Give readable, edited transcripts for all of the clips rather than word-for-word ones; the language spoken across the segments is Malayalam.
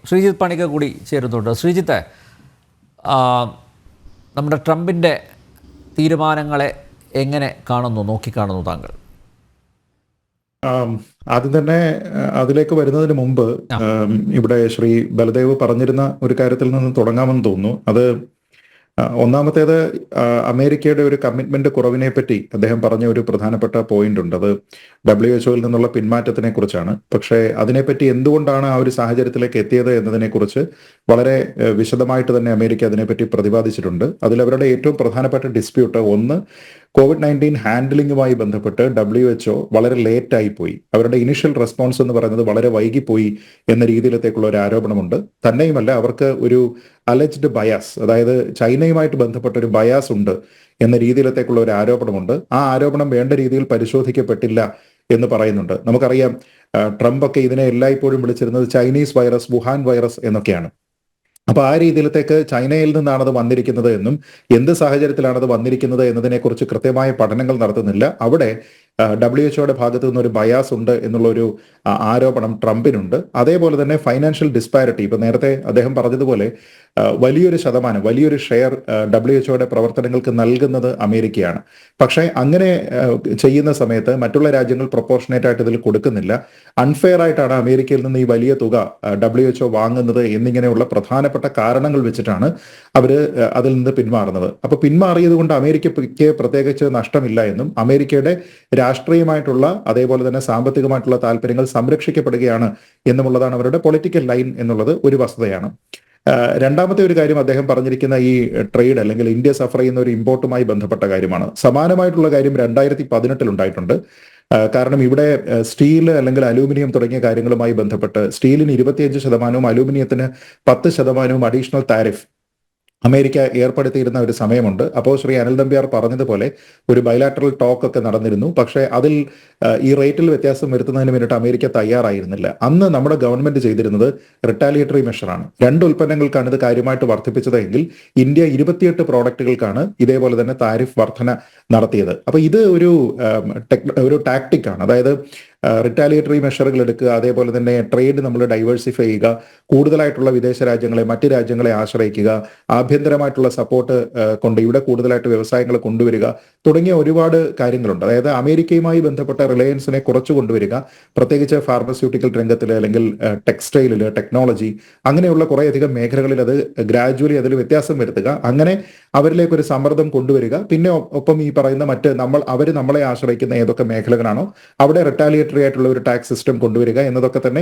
ശ്രീജിത്ത് പണിക്കർ കൂടി ചേരുന്നുണ്ട്. ശ്രീജിത്ത്, നമ്മുടെ ട്രംപിൻ്റെ തീരുമാനങ്ങളെ എങ്ങനെ നോക്കിക്കാണുന്നു താങ്കൾ? ആദ്യം തന്നെ അതിലേക്ക് വരുന്നതിന് മുമ്പ് ഇവിടെ ശ്രീ ബലദേവ് പറഞ്ഞിരുന്ന ഒരു കാര്യത്തിൽ നിന്ന് തുടങ്ങാമെന്ന് തോന്നുന്നു. അത് ഒന്നാമത്തേത്, അമേരിക്കയുടെ ഒരു കമ്മിറ്റ്മെന്റ് കുറവിനെ പറ്റി അദ്ദേഹം പറഞ്ഞ ഒരു പ്രധാനപ്പെട്ട പോയിന്റ് ഉണ്ട്. അത് WHO നിന്നുള്ള പിന്മാറ്റത്തിനെ കുറിച്ചാണ്. പക്ഷേ അതിനെപ്പറ്റി എന്തുകൊണ്ടാണ് ആ ഒരു സാഹചര്യത്തിലേക്ക് എത്തിയത് എന്നതിനെക്കുറിച്ച് വളരെ വിശദമായിട്ട് തന്നെ അമേരിക്ക അതിനെപ്പറ്റി പ്രതിപാദിച്ചിട്ടുണ്ട്. അതിൽ അവരുടെ ഏറ്റവും പ്രധാനപ്പെട്ട ഡിസ്പ്യൂട്ട് ഒന്ന്, COVID-19 ഹാൻഡിലിംഗുമായി ബന്ധപ്പെട്ട് WHO വളരെ ലേറ്റായി പോയി. അവരുടെ ഇനിഷ്യൽ റെസ്പോൺസ് എന്ന് പറയുന്നത് വളരെ വൈകിപ്പോയി എന്ന രീതിയിലത്തേക്കുള്ള ഒരു ആരോപണമുണ്ട്. തന്നെയുമല്ല, അവർക്ക് ഒരു അലജ്ഡ് ബയാസ്, അതായത് ചൈനയുമായിട്ട് ബന്ധപ്പെട്ട ഒരു ബയാസ് ഉണ്ട് എന്ന രീതിയിലത്തേക്കുള്ള ഒരു ആരോപണമുണ്ട്. ആ ആരോപണം വേണ്ട രീതിയിൽ പരിശോധിക്കപ്പെട്ടില്ല എന്ന് പറയുന്നുണ്ട്. നമുക്കറിയാം, ട്രംപ് ഒക്കെ ഇതിനെ എല്ലായ്പ്പോഴും വിളിച്ചിരുന്നത് ചൈനീസ് വൈറസ്, വുഹാൻ വൈറസ് എന്നൊക്കെയാണ്. അപ്പൊ ആ രീതിയിലത്തേക്ക് ചൈനയിൽ നിന്നാണ് അത് വന്നിരിക്കുന്നത് എന്നും എന്ത് സാഹചര്യത്തിലാണ് അത് വന്നിരിക്കുന്നത് എന്നതിനെക്കുറിച്ച് കൃത്യമായ പഠനങ്ങൾ നടത്തുന്നില്ല. അവിടെ WHO ഭാഗത്തു നിന്നൊരു ബയാസ് ഉണ്ട് എന്നുള്ളൊരു ആരോപണം ട്രംപിനുണ്ട്. അതേപോലെ തന്നെ ഫൈനാൻഷ്യൽ ഡിസ്പാരിറ്റി, ഇപ്പൊ നേരത്തെ അദ്ദേഹം പറഞ്ഞതുപോലെ വലിയൊരു ശതമാനം, വലിയൊരു ഷെയർ WHO പ്രവർത്തനങ്ങൾക്ക് നൽകുന്നത് അമേരിക്കയാണ്. പക്ഷേ അങ്ങനെ ചെയ്യുന്ന സമയത്ത് മറ്റുള്ള രാജ്യങ്ങൾ പ്രൊപ്പോർഷനേറ്റ് ആയിട്ട് ഇതിൽ കൊടുക്കുന്നില്ല. അൺഫെയർ ആയിട്ടാണ് അമേരിക്കയിൽ നിന്ന് ഈ വലിയ തുക WHO വാങ്ങുന്നത് എന്നിങ്ങനെയുള്ള പ്രധാനപ്പെട്ട കാരണങ്ങൾ വെച്ചിട്ടാണ് അവർ അതിൽ നിന്ന് പിന്മാറുന്നത്. അപ്പൊ പിന്മാറിയത് കൊണ്ട് അമേരിക്കയ്ക്ക് പ്രത്യേകിച്ച് നഷ്ടമില്ല എന്നും അമേരിക്കയുടെ രാഷ്ട്രീയമായിട്ടുള്ള അതേപോലെ തന്നെ സാമ്പത്തികമായിട്ടുള്ള താല്പര്യങ്ങൾ സംരക്ഷിക്കപ്പെടുകയാണ് എന്നുമുള്ളതാണ് അവരുടെ പൊളിറ്റിക്കൽ ലൈൻ എന്നുള്ളത് ഒരു വസ്തുതയാണ്. രണ്ടാമത്തെ ഒരു കാര്യം അദ്ദേഹം പറഞ്ഞിരിക്കുന്ന ഈ ട്രേഡ് അല്ലെങ്കിൽ ഇന്ത്യ സഫർ ചെയ്യുന്ന ഒരു ഇമ്പോർട്ടുമായി ബന്ധപ്പെട്ട കാര്യമാണ്. സമാനമായിട്ടുള്ള കാര്യം 2018 ഉണ്ടായിട്ടുണ്ട്. കാരണം ഇവിടെ സ്റ്റീൽ അല്ലെങ്കിൽ അലൂമിനിയം തുടങ്ങിയ കാര്യങ്ങളുമായി ബന്ധപ്പെട്ട് സ്റ്റീലിന് 25%, അലൂമിനിയത്തിന് 10% അഡീഷണൽ താരിഫ് അമേരിക്ക ഏർപ്പെടുത്തിയിരുന്ന ഒരു സമയമുണ്ട്. അപ്പോൾ ശ്രീ അനിൽ നമ്പ്യാർ പറഞ്ഞതുപോലെ ഒരു ബൈലാറ്ററൽ ടോക്ക് ഒക്കെ നടന്നിരുന്നു. പക്ഷേ അതിൽ ഈ റേറ്റിൽ വ്യത്യാസം വരുത്തുന്നതിന് വേണ്ടിയിട്ട് അമേരിക്ക തയ്യാറായിരുന്നില്ല. അന്ന് നമ്മുടെ ഗവൺമെന്റ് ചെയ്തിരുന്നത് റിട്ടാലിയേറ്ററി മെഷറാണ്. 2 ഉൽപ്പന്നങ്ങൾക്കാണ് ഇത് കാര്യമായിട്ട് വർദ്ധിപ്പിച്ചതെങ്കിൽ ഇന്ത്യ 28 പ്രോഡക്റ്റുകൾക്കാണ് ഇതേപോലെ തന്നെ താരിഫ് വർധന നടത്തിയത്. അപ്പൊ ഇത് ഒരു ടാക്ടിക്കാണ്. അതായത് റിറ്റാലിയേറ്ററി മെഷറുകൾ എടുക്കുക, അതേപോലെ തന്നെ ട്രേഡ് നമ്മൾ ഡൈവേഴ്സിഫൈ ചെയ്യുക, കൂടുതലായിട്ടുള്ള വിദേശ രാജ്യങ്ങളെ, മറ്റ് രാജ്യങ്ങളെ ആശ്രയിക്കുക, ആഭ്യന്തരമായിട്ടുള്ള സപ്പോർട്ട് കൊണ്ട് ഇവിടെ കൂടുതലായിട്ട് വ്യവസായങ്ങൾ കൊണ്ടുവരിക തുടങ്ങിയ ഒരുപാട് കാര്യങ്ങളുണ്ട്. അതായത് അമേരിക്കയുമായി ബന്ധപ്പെട്ട റിലയൻസിനെ കുറച്ചു കൊണ്ടുവരിക, പ്രത്യേകിച്ച് ഫാർമസ്യൂട്ടിക്കൽ രംഗത്തിൽ അല്ലെങ്കിൽ ടെക്സ്റ്റൈലിൽ, ടെക്നോളജി, അങ്ങനെയുള്ള കുറേയധികം മേഖലകളിൽ അത് ഗ്രാജുവലി അതിൽ വ്യത്യാസം വരുത്തുക, അങ്ങനെ അവരിലേക്ക് ഒരു സമ്മർദ്ദം കൊണ്ടുവരിക. പിന്നെ ഒപ്പം ഈ പറയുന്ന മറ്റ് അവർ നമ്മളെ ആശ്രയിക്കുന്ന ഏതൊക്കെ മേഖലകളാണോ അവിടെ റിട്ടാലിയേറ്ററി ആയിട്ടുള്ള ഒരു ടാക്സ് സിസ്റ്റം കൊണ്ടുവരിക എന്നതൊക്കെ തന്നെ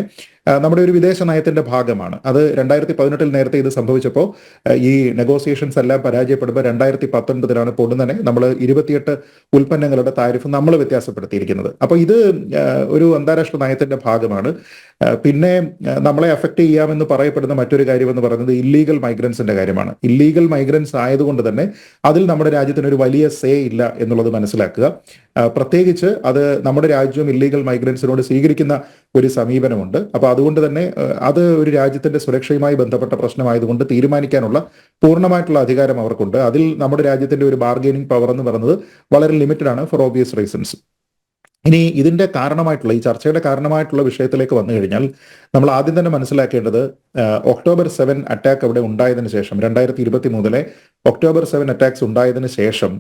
നമ്മുടെ ഒരു വിദേശ നയത്തിന്റെ ഭാഗമാണ്. അത് 2018 നേരത്തെ ഇത് സംഭവിച്ചപ്പോൾ ഈ നെഗോസിയേഷൻസ് എല്ലാം പരാജയപ്പെടുമ്പോൾ 2019 പൊടുന്നനെ നമ്മൾ 28 ഉൽപ്പന്നങ്ങളുടെ താരിഫ് നമ്മൾ വ്യത്യാസപ്പെടുത്തിയിരിക്കുന്നത്. അപ്പൊ ഇത് ഒരു അന്താരാഷ്ട്ര നയത്തിന്റെ ഭാഗമാണ്. പിന്നെ നമ്മളെ അഫക്ട് ചെയ്യാമെന്ന് പറയപ്പെടുന്ന മറ്റൊരു കാര്യം എന്ന് പറയുന്നത് ഇല്ലീഗൽ മൈഗ്രൻസിന്റെ കാര്യമാണ്. ഇല്ലീഗൽ മൈഗ്രൻസ് ആയതുകൊണ്ട് തന്നെ അതിൽ നമ്മുടെ രാജ്യത്തിന് ഒരു വലിയ സേ ഇല്ല എന്നുള്ളത് മനസ്സിലാക്കുക. പ്രത്യേകിച്ച് അത് നമ്മുടെ രാജ്യവും ഇല്ലീഗൽ മൈഗ്രൻസിനോട് സ്വീകരിക്കുന്ന ഒരു സമീപനമുണ്ട്. അപ്പൊ അതുകൊണ്ട് തന്നെ അത് ഒരു രാജ്യത്തിന്റെ സുരക്ഷയുമായി ബന്ധപ്പെട്ട പ്രശ്നമായതുകൊണ്ട് തീരുമാനിക്കാനുള്ള പൂർണ്ണമായിട്ടുള്ള അധികാരം അവർക്കുണ്ട്. അതിൽ നമ്മുടെ രാജ്യത്തിന്റെ ഒരു ബാർഗെയിനിങ് പവർ എന്ന് പറയുന്നത് വളരെ ലിമിറ്റഡ് ആണ്, ഫോർ ഓബിയസ് റീസൺസ്. ഇനി ഇതിന്റെ കാരണമായിട്ടുള്ള ഈ ചർച്ചയുടെ കാരണമായിട്ടുള്ള വിഷയത്തിലേക്ക് വന്നു കഴിഞ്ഞാൽ നമ്മൾ ആദ്യം തന്നെ മനസ്സിലാക്കേണ്ടത് October 7 അറ്റാക്ക് അവിടെ ഉണ്ടായതിനു ശേഷം, 2023 October 7 അറ്റാക്സ് ഉണ്ടായതിനു ശേഷം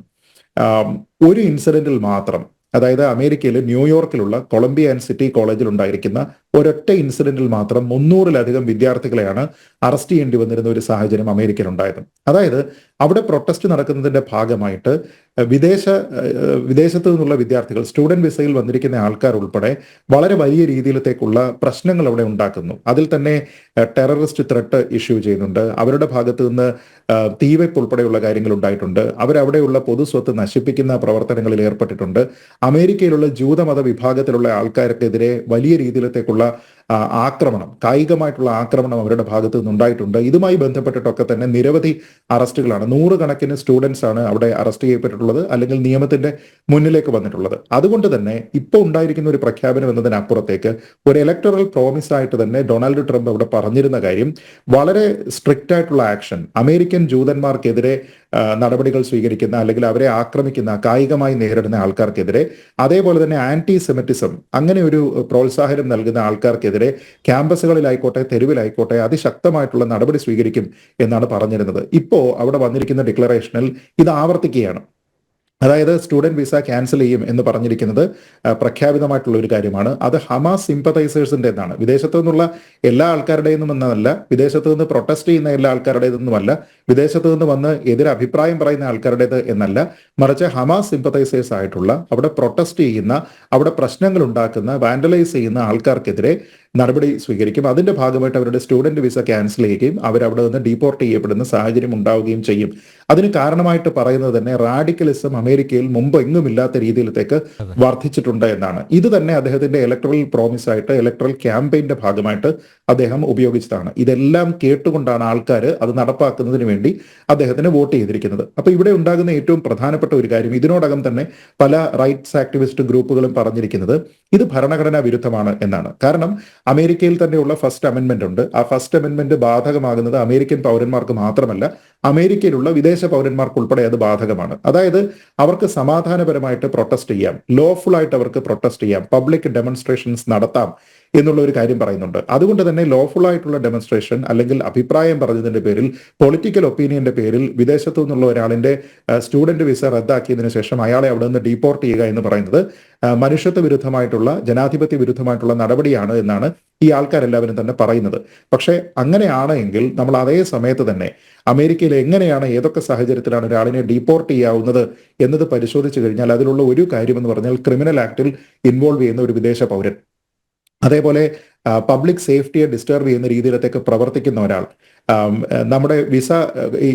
ഒരു ഇൻസിഡന്റിൽ മാത്രം, അതായത് അമേരിക്കയിൽ ന്യൂയോർക്കിലുള്ള കൊളംബിയ ആൻഡ് സിറ്റി കോളേജിൽ ഉണ്ടായിരിക്കുന്ന ഒരൊറ്റ ഇൻസിഡന്റിൽ മാത്രം 300-ലധികം വിദ്യാർത്ഥികളെയാണ് അറസ്റ്റ് ചെയ്യേണ്ടി വന്നിരുന്ന ഒരു സാഹചര്യം അമേരിക്കയിൽ ഉണ്ടായത്. അതായത് അവിടെ പ്രൊട്ടസ്റ്റ് നടക്കുന്നതിന്റെ ഭാഗമായിട്ട് വിദേശത്തു നിന്നുള്ള വിദ്യാർത്ഥികൾ, സ്റ്റുഡന്റ് വിസയിൽ വന്നിരിക്കുന്ന ആൾക്കാർ ഉൾപ്പെടെ വളരെ വലിയ രീതിയിലത്തേക്കുള്ള പ്രശ്നങ്ങൾ അവിടെ ഉണ്ടാക്കുന്നു. അതിൽ തന്നെ ടെററിസ്റ്റ് ത്രെട്ട് ഇഷ്യൂ ചെയ്യുന്നുണ്ട്. അവരുടെ ഭാഗത്തു നിന്ന് തീവെപ്പ് ഉൾപ്പെടെയുള്ള കാര്യങ്ങൾ ഉണ്ടായിട്ടുണ്ട്. അവരവിടെയുള്ള പൊതുസ്വത്ത് നശിപ്പിക്കുന്ന പ്രവർത്തനങ്ങളിൽ ഏർപ്പെട്ടിട്ടുണ്ട്. അമേരിക്കയിലുള്ള ജൂതമത വിഭാഗത്തിലുള്ള ആൾക്കാർക്കെതിരെ വലിയ രീതിയിലത്തേക്കുള്ള ആക്രമണം, കായികമായിട്ടുള്ള ആക്രമണം അവരുടെ ഭാഗത്തു നിന്നുണ്ടായിട്ടുണ്ട്. ഇതുമായി ബന്ധപ്പെട്ടിട്ടൊക്കെ തന്നെ നിരവധി അറസ്റ്റുകളാണ്. 100 കണക്കിന് സ്റ്റുഡൻസ് ആണ് അവിടെ അറസ്റ്റ് ചെയ്യപ്പെട്ടിട്ടുള്ളത് അല്ലെങ്കിൽ നിയമത്തിന്റെ മുന്നിലേക്ക് വന്നിട്ടുള്ളത്. അതുകൊണ്ട് തന്നെ ഇപ്പോൾ ഉണ്ടായിരിക്കുന്ന ഒരു പ്രഖ്യാപനം എന്നതിനപ്പുറത്തേക്ക് ഒരു ഇലക്ടറൽ പ്രോമിസ് ആയിട്ട് തന്നെ ഡൊണാൾഡ് ട്രംപ് അവിടെ പറഞ്ഞിരുന്ന കാര്യം വളരെ സ്ട്രിക്റ്റ് ആയിട്ടുള്ള ആക്ഷൻ, അമേരിക്കൻ ജൂതന്മാർക്കെതിരെ നടപടികൾ സ്വീകരിക്കുന്ന അല്ലെങ്കിൽ അവരെ ആക്രമിക്കുന്ന, കായികമായി നേരിടുന്ന ആൾക്കാർക്കെതിരെ, അതേപോലെ തന്നെ ആന്റി സെമിറ്റിസം അങ്ങനെ ഒരു പ്രോത്സാഹനം നൽകുന്ന ആൾക്കാർക്കെതിരെ ക്യാമ്പസുകളിലായിക്കോട്ടെ തെരുവിലായിക്കോട്ടെ അതിശക്തമായിട്ടുള്ള നടപടി സ്വീകരിക്കും എന്നാണ് പറഞ്ഞിരുന്നത്. ഇപ്പോ അവിടെ വന്നിരിക്കുന്ന ഡിക്ലറേഷനിൽ ഇത് ആവർത്തിക്കുകയാണ്. അതായത് സ്റ്റുഡന്റ് വിസ ക്യാൻസൽ ചെയ്യും എന്ന് പറഞ്ഞിരിക്കുന്നത് പ്രഖ്യാപിതമായിട്ടുള്ള ഒരു കാര്യമാണ്. അത് ഹമാസ് സിമ്പതൈസേഴ്സിന്റെ എന്നാണ്. വിദേശത്തു നിന്നുള്ള എല്ലാ ആൾക്കാരുടെയും എന്നല്ല, വിദേശത്തു നിന്ന് പ്രൊട്ടസ്റ്റ് ചെയ്യുന്ന എല്ലാ ആൾക്കാരുടേതൊന്നുമല്ല, വിദേശത്തു നിന്ന് വന്ന് എതിരെ അഭിപ്രായം പറയുന്ന ആൾക്കാരുടേത് എന്നല്ല, മറിച്ച് ഹമാസ് സിമ്പതൈസേഴ്സ് ആയിട്ടുള്ള, അവിടെ പ്രൊട്ടസ്റ്റ് ചെയ്യുന്ന, അവിടെ പ്രശ്നങ്ങൾ ഉണ്ടാക്കുന്ന, വാൻഡലൈസ് ചെയ്യുന്ന ആൾക്കാർക്കെതിരെ നടപടി സ്വീകരിക്കും. അതിന്റെ ഭാഗമായിട്ട് അവരുടെ സ്റ്റുഡന്റ് വിസ ക്യാൻസൽ ചെയ്യുകയും അവരവിടെ നിന്ന് ഡീപ്പോർട്ട് ചെയ്യപ്പെടുന്ന സാഹചര്യം ഉണ്ടാവുകയും ചെയ്യും. അതിന് കാരണമായിട്ട് പറയുന്നത് തന്നെ റാഡിക്കലിസം അമേരിക്കയിൽ മുമ്പ് എങ്ങുമില്ലാത്ത രീതിയിലത്തേക്ക് വർദ്ധിച്ചിട്ടുണ്ട് എന്നാണ്. ഇത് തന്നെ അദ്ദേഹത്തിന്റെ ഇലക്ട്രൽ പ്രോമിസ് ആയിട്ട്, ഇലക്ട്രൽ ക്യാമ്പയിന്റെ ഭാഗമായിട്ട് അദ്ദേഹം ഉപയോഗിച്ചതാണ്. ഇതെല്ലാം കേട്ടുകൊണ്ടാണ് ആൾക്കാർ അത് നടപ്പാക്കുന്നതിന് വേണ്ടി അദ്ദേഹത്തിന് വോട്ട് ചെയ്തിരിക്കുന്നത്. അപ്പൊ ഇവിടെ ഉണ്ടാകുന്ന ഏറ്റവും പ്രധാനപ്പെട്ട ഒരു കാര്യം, ഇതിനോടകം തന്നെ പല റൈറ്റ്സ് ആക്ടിവിസ്റ്റ് ഗ്രൂപ്പുകളും പറഞ്ഞിരിക്കുന്നത് ഇത് ഭരണഘടനാ വിരുദ്ധമാണ് എന്നാണ്. കാരണം അമേരിക്കയിൽ തന്നെയുള്ള ഫസ്റ്റ് അമെന്റ്മെന്റ് ഉണ്ട്. ആ ഫസ്റ്റ് അമെന്റ്മെന്റ് ബാധകമാകുന്നത് അമേരിക്കൻ പൗരന്മാർക്ക് മാത്രമല്ല, അമേരിക്കയിലുള്ള വിദേശ പൗരന്മാർക്ക് ഉൾപ്പെടെ അത് ബാധകമാണ്. അതായത് അവർക്ക് സമാധാനപരമായിട്ട് പ്രൊട്ടസ്റ്റ് ചെയ്യാം, ലോഫുൾ ആയിട്ട് അവർക്ക് പ്രൊട്ടസ്റ്റ് ചെയ്യാം, പബ്ലിക് ഡെമോൺസ്ട്രേഷൻസ് നടത്താം എന്നുള്ള ഒരു കാര്യം പറയുന്നുണ്ട്. അതുകൊണ്ട് തന്നെ ലോഫുൾ ആയിട്ടുള്ള ഡെമോൺസ്ട്രേഷൻ അല്ലെങ്കിൽ അഭിപ്രായം പറഞ്ഞതിന്റെ പേരിൽ, പൊളിറ്റിക്കൽ ഒപ്പീനിയന്റെ പേരിൽ വിദേശത്തു നിന്നുള്ള ഒരാളിന്റെ സ്റ്റുഡന്റ് വിസ റദ്ദാക്കിയതിനു ശേഷം അയാളെ അവിടെ നിന്ന് ഡീപ്പോർട്ട് ചെയ്യുക എന്ന് പറയുന്നത് മനുഷ്യത്വ വിരുദ്ധമായിട്ടുള്ള, ജനാധിപത്യ വിരുദ്ധമായിട്ടുള്ള നടപടിയാണ് എന്നാണ് ഈ ആൾക്കാരെല്ലാവരും തന്നെ പറയുന്നത്. പക്ഷേ അങ്ങനെയാണ് എങ്കിൽ നമ്മൾ അതേ സമയത്ത് തന്നെ അമേരിക്കയിൽ എങ്ങനെയാണ്, ഏതൊക്കെ സാഹചര്യത്തിലാണ് ഒരാളിനെ ഡീപ്പോർട്ട് ചെയ്യാവുന്നത് എന്നത് പരിശോധിച്ചു കഴിഞ്ഞാൽ അതിലുള്ള ഒരു കാര്യമെന്ന് പറഞ്ഞാൽ ക്രിമിനൽ ആക്ടിൽ ഇൻവോൾവ് ചെയ്യുന്ന ഒരു വിദേശ പൗരൻ, അതേപോലെ പബ്ലിക് സേഫ്റ്റിയെ ഡിസ്റ്റർബ് ചെയ്യുന്ന രീതിയിലത്തേക്ക് പ്രവർത്തിക്കുന്ന ഒരാൾ, നമ്മുടെ വിസ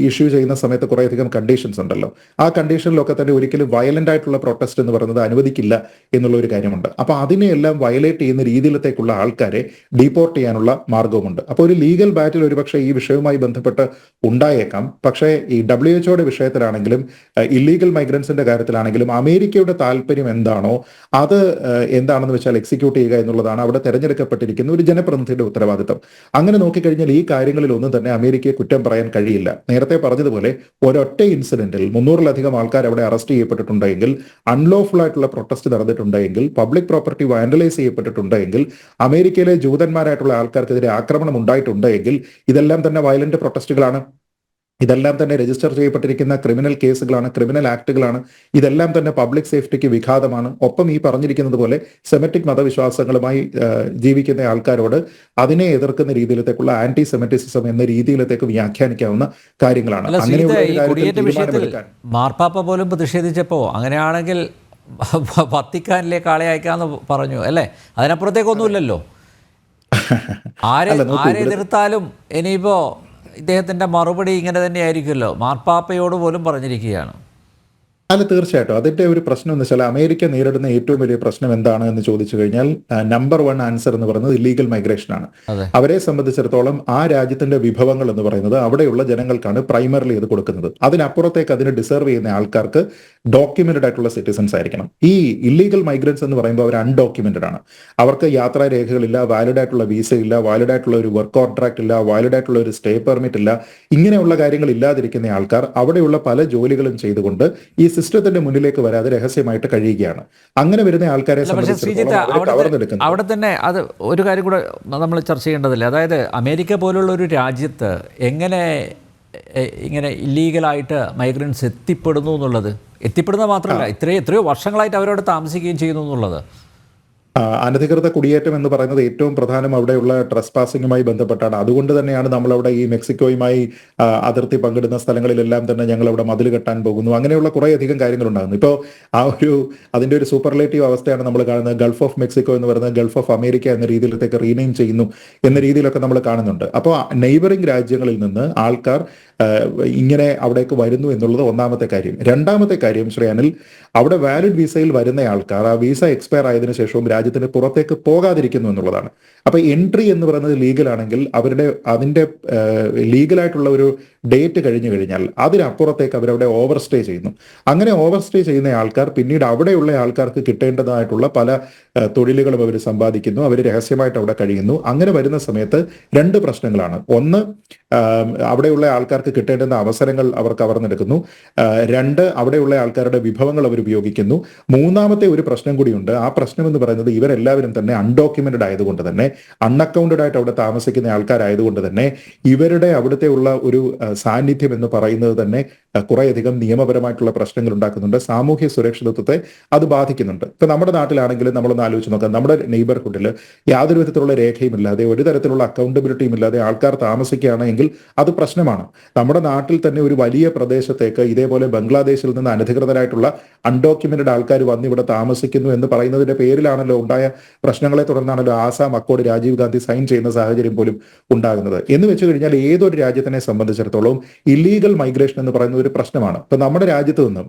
ഇഷ്യൂ ചെയ്യുന്ന സമയത്ത് കുറേയധികം കണ്ടീഷൻസ് ഉണ്ടല്ലോ, ആ കണ്ടീഷനിലൊക്കെ തന്നെ ഒരിക്കലും വയലന്റ് ആയിട്ടുള്ള പ്രൊട്ടസ്റ്റ് എന്ന് പറയുന്നത് അനുവദിക്കില്ല എന്നുള്ള ഒരു കാര്യമുണ്ട്. അപ്പൊ അതിനെയെല്ലാം വയലേറ്റ് ചെയ്യുന്ന രീതിയിലത്തേക്കുള്ള ആൾക്കാരെ ഡീപ്പോർട്ട് ചെയ്യാനുള്ള മാർഗവുമുണ്ട്. അപ്പോൾ ഒരു ലീഗൽ ബാറ്റിൽ ഒരുപക്ഷെ ഈ വിഷയവുമായി ബന്ധപ്പെട്ട് ഉണ്ടായേക്കാം. പക്ഷേ ഈ WHO വിഷയത്തിലാണെങ്കിലും ഇല്ലീഗൽ മൈഗ്രൻസിന്റെ കാര്യത്തിലാണെങ്കിലും അമേരിക്കയുടെ താല്പര്യം എന്താണോ അത് എന്താണെന്ന് വെച്ചാൽ എക്സിക്യൂട്ട് ചെയ്യുക എന്നുള്ളതാണ് അവിടെ തെരഞ്ഞെടുക്കപ്പെട്ടിരിക്കുന്ന ഒരു ജനപ്രതിനിധിയുടെ ഉത്തരവാദിത്തം. അങ്ങനെ നോക്കിക്കഴിഞ്ഞാൽ ഈ കാര്യങ്ങളിൽ ഒന്നും തന്നെ അമേരിക്കയെ കുറ്റം പറയാൻ കഴിയില്ല. നേരത്തെ പറഞ്ഞതുപോലെ ഒരൊറ്റ ഇൻസിഡന്റിൽ 300-ലധികം ആൾക്കാർ അവിടെ അറസ്റ്റ് ചെയ്യപ്പെട്ടിട്ടുണ്ടെങ്കിൽ, അൺലോഫുൾ ആയിട്ടുള്ള പ്രൊട്ടസ്റ്റ് നടന്നിട്ടുണ്ടെങ്കിൽ, പബ്ലിക് പ്രോപ്പർട്ടി വാൻഡലൈസ് ചെയ്യപ്പെട്ടിട്ടുണ്ടെങ്കിൽ, അമേരിക്കയിലെ ജൂതന്മാരായിട്ടുള്ള ആൾക്കാർക്കെതിരെ ആക്രമണം ഉണ്ടായിട്ടുണ്ടെങ്കിൽ ഇതെല്ലാം തന്നെ വയലന്റ് പ്രൊട്ടസ്റ്റുകളാണ്. ഇതെല്ലാം തന്നെ രജിസ്റ്റർ ചെയ്യപ്പെട്ടിരിക്കുന്ന ക്രിമിനൽ കേസുകളാണ്, ക്രിമിനൽ ആക്ടുകളാണ്. ഇതെല്ലാം തന്നെ പബ്ലിക് സേഫ്റ്റിക്ക് വിഘാതമാണ്. ഒപ്പം ഈ പറഞ്ഞിരിക്കുന്നത് പോലെ സെമറ്റിക് മതവിശ്വാസങ്ങളുമായി ജീവിക്കുന്ന ആൾക്കാരോട് അതിനെ എതിർക്കുന്ന രീതിയിലത്തേക്കുള്ള ആന്റി സെമറ്റിസിസം എന്ന രീതിയിലത്തേക്ക് വ്യാഖ്യാനിക്കാവുന്ന കാര്യങ്ങളാണ്. മാർപ്പാപ്പ പോലും പ്രതിഷേധിച്ചപ്പോ അങ്ങനെയാണെങ്കിൽ വത്തിക്കാനിലേക്ക് ആളെ അയക്കാന്ന് പറഞ്ഞു അല്ലേ? അതിനപ്പുറത്തേക്കൊന്നുമില്ലല്ലോ. ആരെ എതിർത്താലും ഇനിയിപ്പോ ഇദ്ദേഹത്തിന്റെ മറുപടി ഇങ്ങനെ തന്നെയായിരിക്കുമല്ലോ. മാർപ്പാപ്പയോട് പോലും പറഞ്ഞിരിക്കുകയാണ്. അല്ല, തീർച്ചയായിട്ടും അതിന്റെ ഒരു പ്രശ്നം എന്ന് വെച്ചാൽ അമേരിക്ക നേരിടുന്ന ഏറ്റവും വലിയ പ്രശ്നം എന്താണ് എന്ന് ചോദിച്ചു കഴിഞ്ഞാൽ നമ്പർ 1 ആൻസർ എന്ന് പറയുന്നത് ഇല്ലീഗൽ മൈഗ്രേഷൻ ആണ്. അവരെ സംബന്ധിച്ചിടത്തോളം ആ രാജ്യത്തിന്റെ വിഭവങ്ങൾ എന്ന് പറയുന്നത് അവിടെയുള്ള ജനങ്ങൾക്കാണ് പ്രൈമറിലി ഇത് കൊടുക്കുന്നത്. അതിനപ്പുറത്തേക്ക് അതിന് ഡിസർവ് ചെയ്യുന്ന ആൾക്കാർക്ക് ഡോക്യുമെന്റഡ് ആയിട്ടുള്ള സിറ്റിസൺസ് ആയിരിക്കണം. ഈ ഇല്ലീഗൽ മൈഗ്രൻസ് എന്ന് പറയുമ്പോൾ അവർ അൺഡോക്യുമെന്റഡ് ആണ്. അവർക്ക് യാത്രാ രേഖകളില്ല, വാലിഡ് ആയിട്ടുള്ള വിസ ഇല്ല, വാലിഡ് ആയിട്ടുള്ള ഒരു വർക്ക് കോൺട്രാക്ട് ഇല്ല, വാലിഡ് ആയിട്ടുള്ള ഒരു സ്റ്റേ പെർമിറ്റ് ഇല്ല. ഇങ്ങനെയുള്ള കാര്യങ്ങൾ ഇല്ലാതിരിക്കുന്ന ആൾക്കാർ അവിടെയുള്ള പല ജോലികളും ചെയ്തുകൊണ്ട് ഈ സിസ്റ്റത്തിന്റെ മുന്നിലേക്ക് വരാതെ രഹസ്യമായിട്ട് കഴിയുകയാണ്. അങ്ങനെ വരുന്ന ആൾക്കാരെ അവിടെ തന്നെ അത് ഒരു കാര്യം കൂടെ നമ്മൾ ചർച്ച ചെയ്യേണ്ടതില്ല. അതായത് അമേരിക്ക പോലുള്ള ഒരു രാജ്യത്ത് എങ്ങനെ ഇങ്ങനെ ഇല്ലീഗലായിട്ട് മൈഗ്രൻസ് എത്തിപ്പെടുന്നത് മാത്രമല്ല, എത്രയോ വർഷങ്ങളായിട്ട് അവരവിടെ താമസിക്കുകയും ചെയ്യുന്നു എന്നുള്ളത്. അനധികൃത കുടിയേറ്റം എന്ന് പറയുന്നത് ഏറ്റവും പ്രധാനം അവിടെയുള്ള ട്രസ് പാസിങ്ങുമായി ബന്ധപ്പെട്ടാണ്. അതുകൊണ്ട് തന്നെയാണ് നമ്മളവിടെ ഈ മെക്സിക്കോയുമായി അതിർത്തി പങ്കിടുന്ന സ്ഥലങ്ങളിലെല്ലാം തന്നെ ഞങ്ങൾ അവിടെ മതിൽ കെട്ടാൻ പോകുന്നു, അങ്ങനെയുള്ള കുറേയധികം കാര്യങ്ങളുണ്ടാകുന്നു. ഇപ്പോൾ അതിന്റെ ഒരു സൂപ്പർലേറ്റീവ് അവസ്ഥയാണ് നമ്മൾ കാണുന്നത്. ഗൾഫ് ഓഫ് മെക്സിക്കോ എന്ന് പറയുന്നത് ഗൾഫ് ഓഫ് അമേരിക്ക എന്ന രീതിയിലത്തേക്ക് റീനെയിം ചെയ്യുന്നു എന്ന രീതിയിലൊക്കെ നമ്മൾ കാണുന്നുണ്ട്. അപ്പോൾ നെയ്ബറിംഗ് രാജ്യങ്ങളിൽ നിന്ന് ആൾക്കാർ ഇങ്ങനെ അവിടേക്ക് വരുന്നു എന്നുള്ളത് ഒന്നാമത്തെ കാര്യം. രണ്ടാമത്തെ കാര്യം ശ്രീ അനിൽ, അവിടെ വാലിഡ് വിസയിൽ വരുന്ന ആൾക്കാർ ആ വിസ എക്സ്പയർ ആയതിനു ശേഷവും രാജ്യത്തിന് പുറത്തേക്ക് പോകാതിരിക്കുന്നു എന്നുള്ളതാണ്. അപ്പൊ എൻട്രി എന്ന് പറയുന്നത് ലീഗലാണെങ്കിൽ അതിന്റെ ലീഗലായിട്ടുള്ള ഒരു ഡേറ്റ് കഴിഞ്ഞു കഴിഞ്ഞാൽ അതിനപ്പുറത്തേക്ക് അവരവിടെ ഓവർ സ്റ്റേ ചെയ്യുന്നു. അങ്ങനെ ഓവർ സ്റ്റേ ചെയ്യുന്ന ആൾക്കാർ പിന്നീട് അവിടെയുള്ള ആൾക്കാർക്ക് കിട്ടേണ്ടതായിട്ടുള്ള പല തൊഴിലുകളും അവർ സമ്പാദിക്കുന്നു, അവർ രഹസ്യമായിട്ട് അവിടെ കഴിയുന്നു. അങ്ങനെ വരുന്ന സമയത്ത് രണ്ട് പ്രശ്നങ്ങളാണ്. ഒന്ന്, അവിടെയുള്ള ആൾക്കാർക്ക് കിട്ടേണ്ടുന്ന അവസരങ്ങൾ അവർ കവർന്നെടുക്കുന്നു. 2, അവിടെയുള്ള ആൾക്കാരുടെ വിഭവങ്ങൾ അവർ ഉപയോഗിക്കുന്നു. മൂന്നാമത്തെ ഒരു പ്രശ്നം കൂടിയുണ്ട്. ആ പ്രശ്നം എന്ന് പറയുന്നത് ഇവരെല്ലാവരും തന്നെ അൺഡോക്യുമെന്റഡ് ആയതുകൊണ്ട് തന്നെ, അൺഅക്കൗണ്ടഡ് ആയിട്ട് അവിടെ താമസിക്കുന്ന ആൾക്കാരായതുകൊണ്ട് തന്നെ ഇവരുടെ അവിടുത്തെ ഉള്ള ഒരു സാന്നിധ്യം എന്ന് പറയുന്നത് തന്നെ കുറേയധികം നിയമപരമായിട്ടുള്ള പ്രശ്നങ്ങൾ ഉണ്ടാക്കുന്നുണ്ട്. സാമൂഹ്യ സുരക്ഷിതത്വത്തെ അത് ബാധിക്കുന്നുണ്ട്. ഇപ്പൊ നമ്മുടെ നാട്ടിലാണെങ്കിലും നമ്മളൊന്ന് ആലോചിച്ച് നോക്കാം. നമ്മുടെ നെയ്ബർഹുഡിൽ യാതൊരു വിധത്തിലുള്ള രേഖയും ഇല്ലാതെ, ഒരു തരത്തിലുള്ള അക്കൗണ്ടബിലിറ്റിയും ഇല്ലാതെ ആൾക്കാർ താമസിക്കുകയാണെങ്കിൽ അത് പ്രശ്നമാണ്. നമ്മുടെ നാട്ടിൽ തന്നെ ഒരു വലിയ പ്രദേശത്തേക്ക് ഇതേപോലെ ബംഗ്ലാദേശിൽ നിന്ന് അനധികൃതരായിട്ടുള്ള അൺഡോക്യുമെന്റഡ് ആൾക്കാർ വന്ന് ഇവിടെ താമസിക്കുന്നു എന്ന് പറയുന്നതിന്റെ പേരിലാണല്ലോ ഉണ്ടായ പ്രശ്നങ്ങളെ തുടർന്നാണല്ലോ ആസാം അക്കോർഡ് രാജീവ് ഗാന്ധി സൈൻ ചെയ്യുന്ന സാഹചര്യം പോലും ഉണ്ടാകുന്നത്. എന്ന് വെച്ച് കഴിഞ്ഞാൽ ഏതൊരു രാജ്യത്തിനെ സംബന്ധിച്ചിടത്തോളം ഇല്ലീഗൽ മൈഗ്രേഷൻ എന്ന് പറയുന്ന ഒരു പ്രശ്നമാണ്. ഇപ്പൊ നമ്മുടെ രാജ്യത്ത് നിന്നും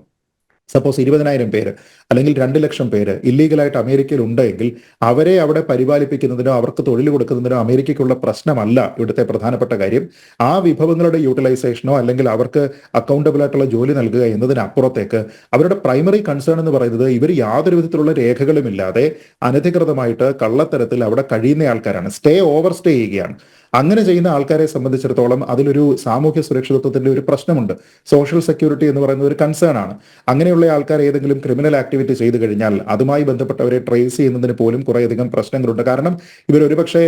സപ്പോസ് 20,000 പേര് അല്ലെങ്കിൽ 2 ലക്ഷം പേര് ഇല്ലീഗലായിട്ട് അമേരിക്കയിൽ ഉണ്ടെങ്കിൽ അവരെ അവിടെ പരിപാലിപ്പിക്കുന്നതിനോ അവർക്ക് തൊഴിൽ കൊടുക്കുന്നതിനോ അമേരിക്കയ്ക്കുള്ള പ്രശ്നമല്ല ഇവിടുത്തെ പ്രധാനപ്പെട്ട കാര്യം. ആ വിഭവങ്ങളുടെ യൂട്ടിലൈസേഷനോ അല്ലെങ്കിൽ അവർക്ക് അക്കൗണ്ടബിൾ ആയിട്ടുള്ള ജോലി നൽകുക എന്നതിനപ്പുറത്തേക്ക് അവരുടെ പ്രൈമറി കൺസേൺ എന്ന് പറയുന്നത് ഇവർ യാതൊരു വിധത്തിലുള്ള രേഖകളുമില്ലാതെ അനധികൃതമായിട്ട് കള്ളത്തരത്തിൽ അവിടെ കഴിയുന്ന ആൾക്കാരാണ്. ഓവർ സ്റ്റേ ചെയ്യുകയാണ്. അങ്ങനെ ചെയ്യുന്ന ആൾക്കാരെ സംബന്ധിച്ചിടത്തോളം അതിലൊരു സാമൂഹ്യ സുരക്ഷിതത്വത്തിന്റെ ഒരു പ്രശ്നമുണ്ട്. സോഷ്യൽ സെക്യൂരിറ്റി എന്ന് പറയുന്ന ഒരു കൺസേൺ ആണ്. അങ്ങനെയുള്ള ആൾക്കാർ ഏതെങ്കിലും ക്രിമിനൽ ആക്ടിവിറ്റി ചെയ്തു കഴിഞ്ഞാൽ അതുമായി ബന്ധപ്പെട്ടവരെ ട്രേസ് ചെയ്യുന്നതിന് പോലും കുറേയധികം പ്രശ്നങ്ങളുണ്ട്. കാരണം ഇവർ ഒരുപക്ഷെ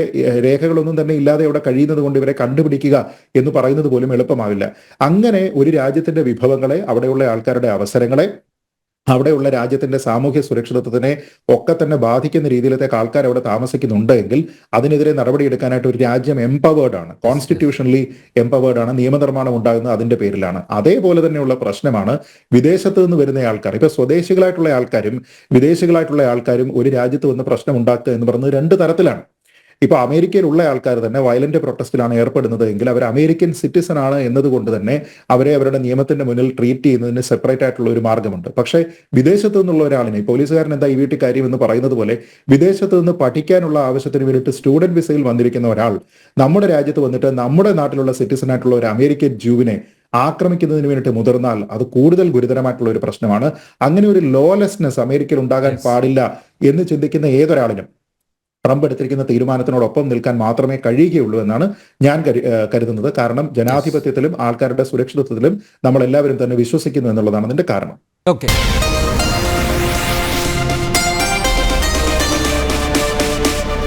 രേഖകളൊന്നും തന്നെ ഇല്ലാതെ അവിടെ കഴിയുന്നത് കൊണ്ട് ഇവരെ കണ്ടുപിടിക്കുക എന്ന് പറയുന്നത് പോലും എളുപ്പമാവില്ല. അങ്ങനെ ഒരു രാജ്യത്തിന്റെ വിഭവങ്ങളെ, അവിടെയുള്ള ആൾക്കാരുടെ അവസരങ്ങളെ, അവിടെയുള്ള രാജ്യത്തിന്റെ സാമൂഹ്യ സുരക്ഷിതത്വത്തിനെ ഒക്കെ തന്നെ ബാധിക്കുന്ന രീതിയിലത്തേക്ക് ആൾക്കാർ അവിടെ താമസിക്കുന്നുണ്ട് എങ്കിൽ അതിനെതിരെ നടപടിയെടുക്കാനായിട്ട് ഒരു രാജ്യം എംപവേർഡ് ആണ്, കോൺസ്റ്റിറ്റ്യൂഷണലി എംപവേർഡ് ആണ്. നിയമനിർമ്മാണം ഉണ്ടാകുന്നത് അതിന്റെ പേരിലാണ്. അതേപോലെ തന്നെയുള്ള പ്രശ്നമാണ് വിദേശത്ത് നിന്ന് വരുന്ന ആൾക്കാർ. ഇപ്പൊ സ്വദേശികളായിട്ടുള്ള ആൾക്കാരും വിദേശികളായിട്ടുള്ള ആൾക്കാരും ഒരു രാജ്യത്ത് വന്ന് പ്രശ്നം ഉണ്ടാക്കുക എന്ന് പറയുന്നത് 2 തരത്തിലാണ്. ഇപ്പൊ അമേരിക്കയിലുള്ള ആൾക്കാർ തന്നെ വയലന്റ് പ്രൊട്ടസ്റ്റിലാണ് ഏർപ്പെടുന്നത് എങ്കിൽ അവർ അമേരിക്കൻ സിറ്റിസൺ ആണ് എന്നതുകൊണ്ട് തന്നെ അവരെ അവരുടെ നിയമത്തിന്റെ മുന്നിൽ ട്രീറ്റ് ചെയ്യുന്നതിന് സെപ്പറേറ്റ് ആയിട്ടുള്ള ഒരു മാർഗമുണ്ട്. പക്ഷേ വിദേശത്ത് നിന്നുള്ള ഒരാളിനെ, പോലീസുകാരൻ എന്താ ഈ വീട്ടിൽ കാര്യം എന്ന് പറയുന്നത് പോലെ, വിദേശത്ത് നിന്ന് പഠിക്കാനുള്ള ആവശ്യത്തിന് വേണ്ടിയിട്ട് സ്റ്റുഡന്റ് വിസയിൽ വന്നിരിക്കുന്ന ഒരാൾ നമ്മുടെ രാജ്യത്ത് വന്നിട്ട് നമ്മുടെ നാട്ടിലുള്ള സിറ്റിസൺ ആയിട്ടുള്ള ഒരു അമേരിക്കൻ ജൂവിനെ ആക്രമിക്കുന്നതിന് വേണ്ടിയിട്ട് മുതിർന്നാൽ അത് കൂടുതൽ ഗുരുതരമായിട്ടുള്ള ഒരു പ്രശ്നമാണ്. അങ്ങനെ ഒരു ലോലെസ്നെസ് അമേരിക്കയിൽ ഉണ്ടാകാൻ പാടില്ല എന്ന് ചിന്തിക്കുന്ന ഏതൊരാളിനും ട്രംപ് എടുത്തിരിക്കുന്ന തീരുമാനത്തിനോടൊപ്പം നിൽക്കാൻ മാത്രമേ കഴിയുകയുള്ളൂ എന്നാണ് ഞാൻ കരുതുന്നത്. കാരണം ജനാധിപത്യത്തിലും ആൾക്കാരുടെ സുരക്ഷിതത്വത്തിലും നമ്മൾ എല്ലാവരും തന്നെ വിശ്വസിക്കുന്നു എന്നുള്ളതാണ് അതിന്റെ കാരണം. ഓക്കെ.